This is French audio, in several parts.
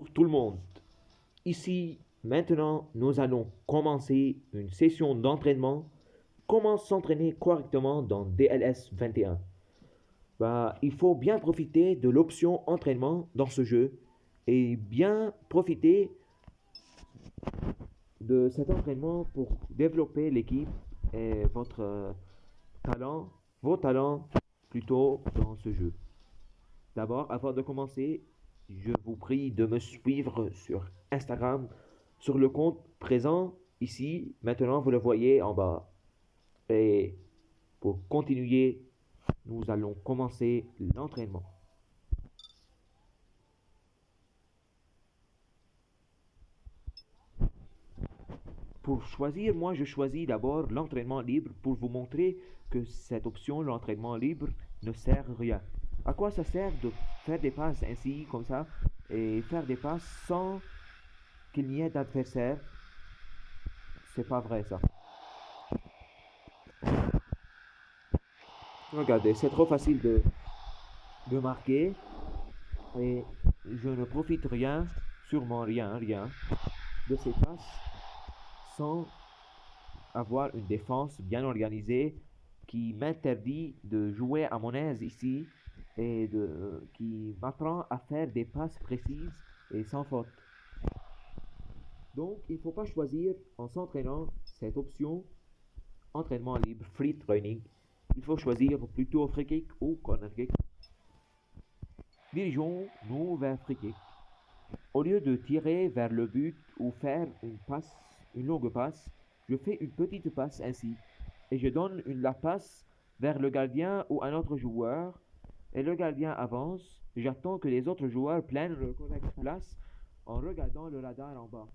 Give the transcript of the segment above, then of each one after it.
pour tout le monde. Ici, maintenant, nous allons commencer une session d'entraînement. Comment s'entraîner correctement dans DLS 21? Il faut bien profiter de l'option entraînement dans ce jeu et bien profiter de cet entraînement pour développer l'équipe et talent, vos talents plutôt dans ce jeu. D'abord, avant de commencer, je vous prie de me suivre sur Instagram, sur le compte présent ici. Maintenant, vous le voyez en bas. Et pour continuer, nous allons commencer l'entraînement. Pour choisir, moi je choisis d'abord l'entraînement libre pour vous montrer que cette option, l'entraînement libre, ne sert à rien. À quoi ça sert de faire des passes ainsi, comme ça, et faire des passes sans qu'il n'y ait d'adversaire? C'est pas vrai ça. Regardez, c'est trop facile de marquer et je ne profite rien, sûrement rien, de ces passes sans avoir une défense bien organisée qui m'interdit de jouer à mon aise ici et qui m'apprend à faire des passes précises et sans faute. Donc, il ne faut pas choisir en s'entraînant cette option entraînement libre, free training. Il faut choisir plutôt free kick ou corner kick. Dirigeons-nous vers free kick. Au lieu de tirer vers le but ou faire une longue passe, je fais une petite passe ainsi et je donne la passe vers le gardien ou un autre joueur et le gardien avance. J'attends que les autres joueurs prennent leur correcte place en regardant le radar en bas.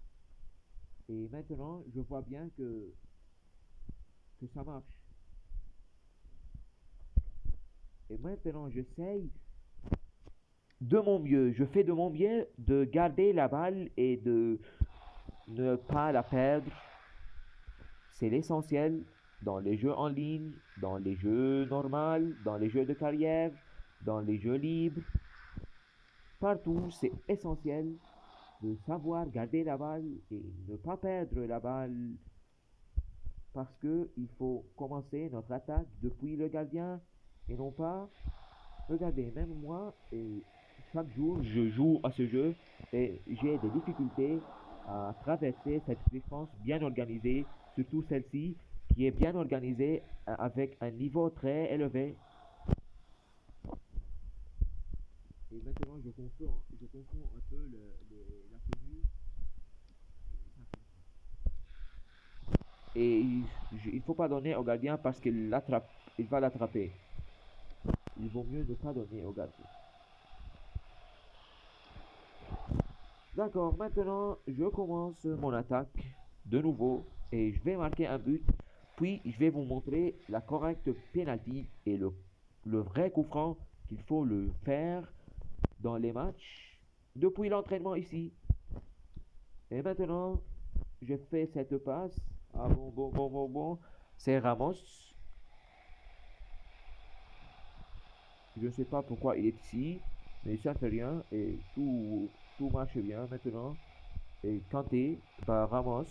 Et maintenant, je vois bien que ça marche. Et maintenant, j'essaye de mon mieux. Je fais de mon mieux de garder la balle et de ne pas la perdre. C'est l'essentiel dans les jeux en ligne, dans les jeux normaux, dans les jeux de carrière, dans les jeux libres. Partout, c'est essentiel de savoir garder la balle et ne pas perdre la balle parce que il faut commencer notre attaque depuis le gardien et non pas. Regardez, même moi, et chaque jour, je joue à ce jeu et j'ai des difficultés à traverser cette défense bien organisée, surtout celle-ci qui est bien organisée avec un niveau très élevé. Et maintenant, je confonds un peu la tenue. Et il ne faut pas donner au gardien parce il va l'attraper. Il vaut mieux ne pas donner au gardien. D'accord, maintenant je commence mon attaque de nouveau et je vais marquer un but. Puis je vais vous montrer la correcte penalty et le vrai coup franc qu'il faut le faire dans les matchs depuis l'entraînement ici. Et maintenant, je fais cette passe. Ah bon. C'est Ramos. Je ne sais pas pourquoi il est ici, mais ça fait rien et tout marche bien maintenant. Et Kanté, Ramos,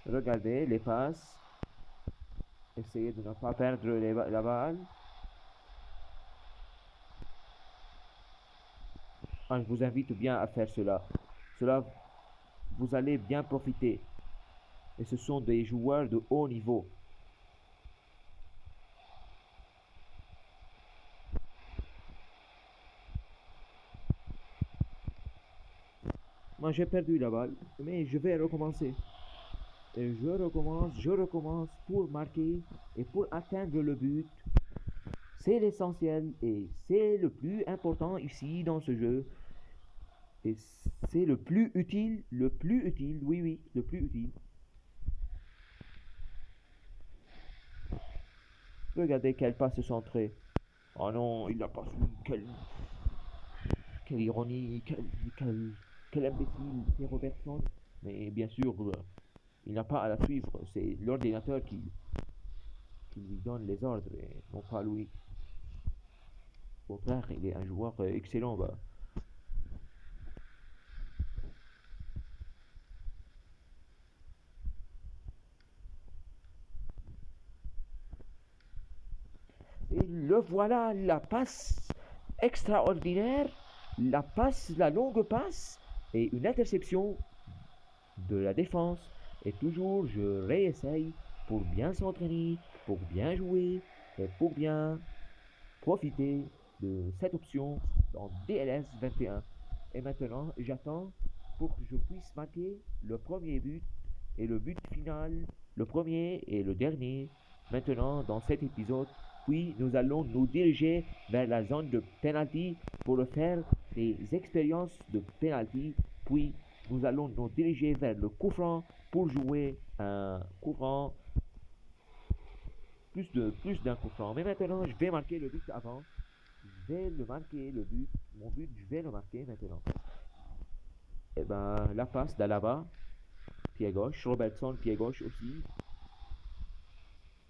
regardez les passes, essayez de ne pas perdre la balle. Je vous invite bien à faire cela. Cela, vous allez bien profiter. Et ce sont des joueurs de haut niveau. Moi, j'ai perdu la balle, mais je vais recommencer. Et je recommence pour marquer et pour atteindre le but. C'est l'essentiel et c'est le plus important ici dans ce jeu. Et c'est le plus utile, oui, le plus utile. Regardez quelle passe centrée. Oh non, il n'a pas su. Quelle ironie, quel imbécile, c'est Robertson. Mais bien sûr, il n'a pas à la suivre. C'est l'ordinateur qui lui donne les ordres et non pas lui. Au contraire, il est un joueur excellent. le voilà, la passe extraordinaire, la longue passe et une interception de la défense. Et toujours, je réessaye pour bien s'entraîner, pour bien jouer et pour bien profiter de cette option dans DLS 21. Et maintenant, j'attends pour que je puisse marquer le premier but et le but final, le premier et le dernier, maintenant dans cet épisode. Puis nous allons nous diriger vers la zone de penalty pour faire des expériences de penalty. Puis nous allons nous diriger vers le coup franc pour jouer un coup franc, plus d'un coup franc. Mais maintenant, je vais marquer le but avant. Je vais le marquer, le but. Mon but, je vais le marquer maintenant. Et ben, la passe d'Alaba, pied gauche. Robertson, pied gauche aussi.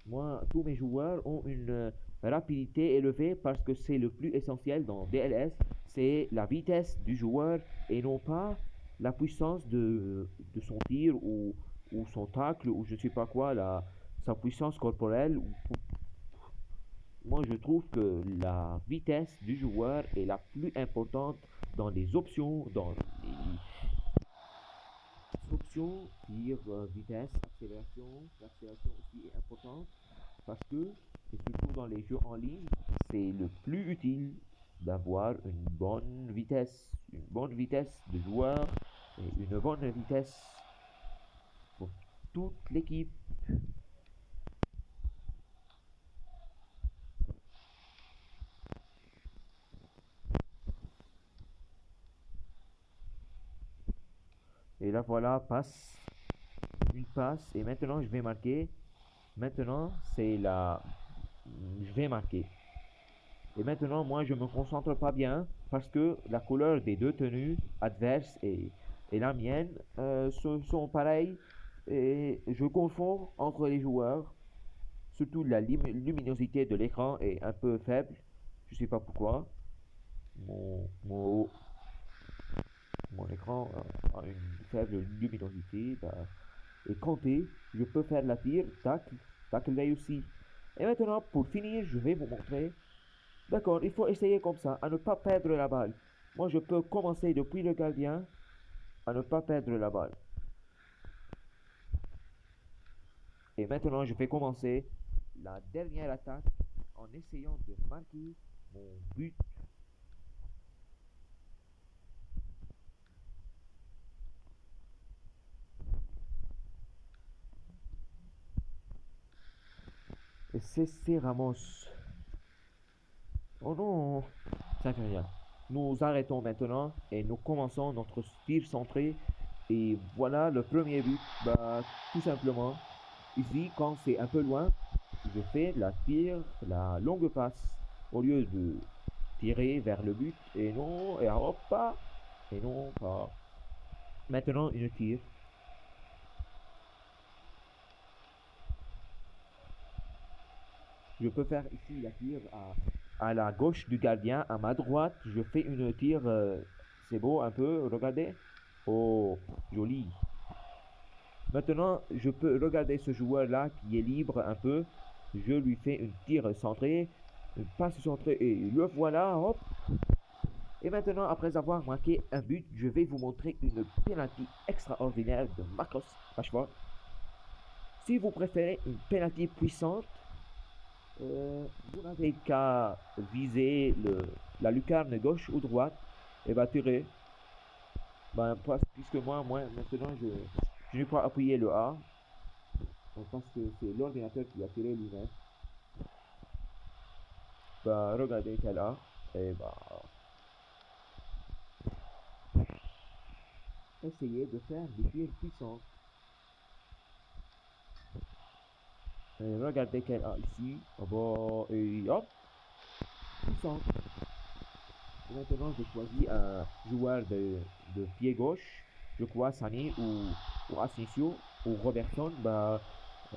Moi, tous mes joueurs ont une rapidité élevée parce que c'est le plus essentiel dans DLS. C'est la vitesse du joueur et non pas la puissance de son tir ou son tacle ou je ne sais pas quoi, sa puissance corporelle. Moi, je trouve que la vitesse du joueur est la plus importante dans les options, dans les options, tir, vitesse, accélération. L'accélération aussi est importante parce que, et surtout dans les jeux en ligne, c'est le plus utile d'avoir une bonne vitesse de joueur et une bonne vitesse pour toute l'équipe. Et là voilà, une passe et maintenant je vais marquer. Maintenant c'est je vais marquer. Et maintenant moi je me concentre pas bien parce que la couleur des deux tenues adverses et la mienne sont pareilles et je confonds entre les joueurs. Surtout la luminosité de l'écran est un peu faible. Je sais pas pourquoi. Mon, mon, mon écran a une faible luminosité. Bah, et compter, je peux faire la tire, tacle réussi. Et maintenant, pour finir, je vais vous montrer. D'accord, il faut essayer comme ça, à ne pas perdre la balle. Moi, je peux commencer depuis le gardien, à ne pas perdre la balle. Et maintenant, je vais commencer la dernière attaque en essayant de marquer mon but. Et c'est Ramos. Oh non, ça fait rien. Nous arrêtons maintenant et nous commençons notre tir centré. Et voilà le premier but. Bah, tout simplement, ici, quand c'est un peu loin, je fais la longue passe au lieu de tirer vers le but. Et non, et hop, pas. Et non, pas. Maintenant, une tire. Je peux faire ici la tire à la gauche du gardien, à ma droite. Je fais une tire. C'est beau un peu, regardez. Oh, joli. Maintenant, je peux regarder ce joueur-là qui est libre un peu. Je lui fais une tire centrée, une passe centrée et le voilà, hop. Et maintenant, après avoir marqué un but, je vais vous montrer une penalty extraordinaire de Marcos Rashford. Si vous préférez une penalty puissante, vous n'avez qu'à viser la lucarne gauche ou droite et va tirer. Ben, puisque moi, maintenant, je n'ai pas appuyé le A. Parce que c'est l'ordinateur qui a tiré lui-même. Bah, regardez quel A. Et bah, essayez de faire des tirs puissants. Et regardez quel A ici. Oh, bah, et hop, puissant. Et maintenant, je choisis un joueur de pied gauche. Je crois Sané ou Asensio ou Robertson. Bah,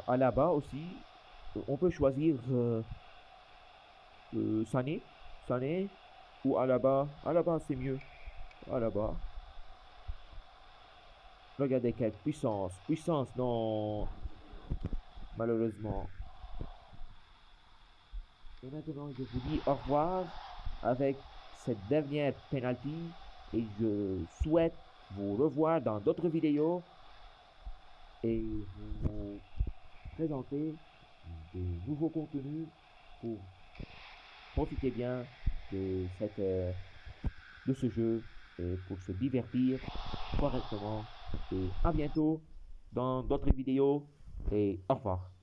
Alaba aussi. On peut choisir Sané. Sané ou Alaba. Alaba, c'est mieux. Alaba. Regardez quelle puissance. Puissance, non. Malheureusement. Et maintenant, je vous dis au revoir avec cette dernière penalty et je souhaite vous revoir dans d'autres vidéos et vous présenter de nouveaux contenus pour profiter bien de ce jeu et pour se divertir correctement. Et à bientôt dans d'autres vidéos et au revoir.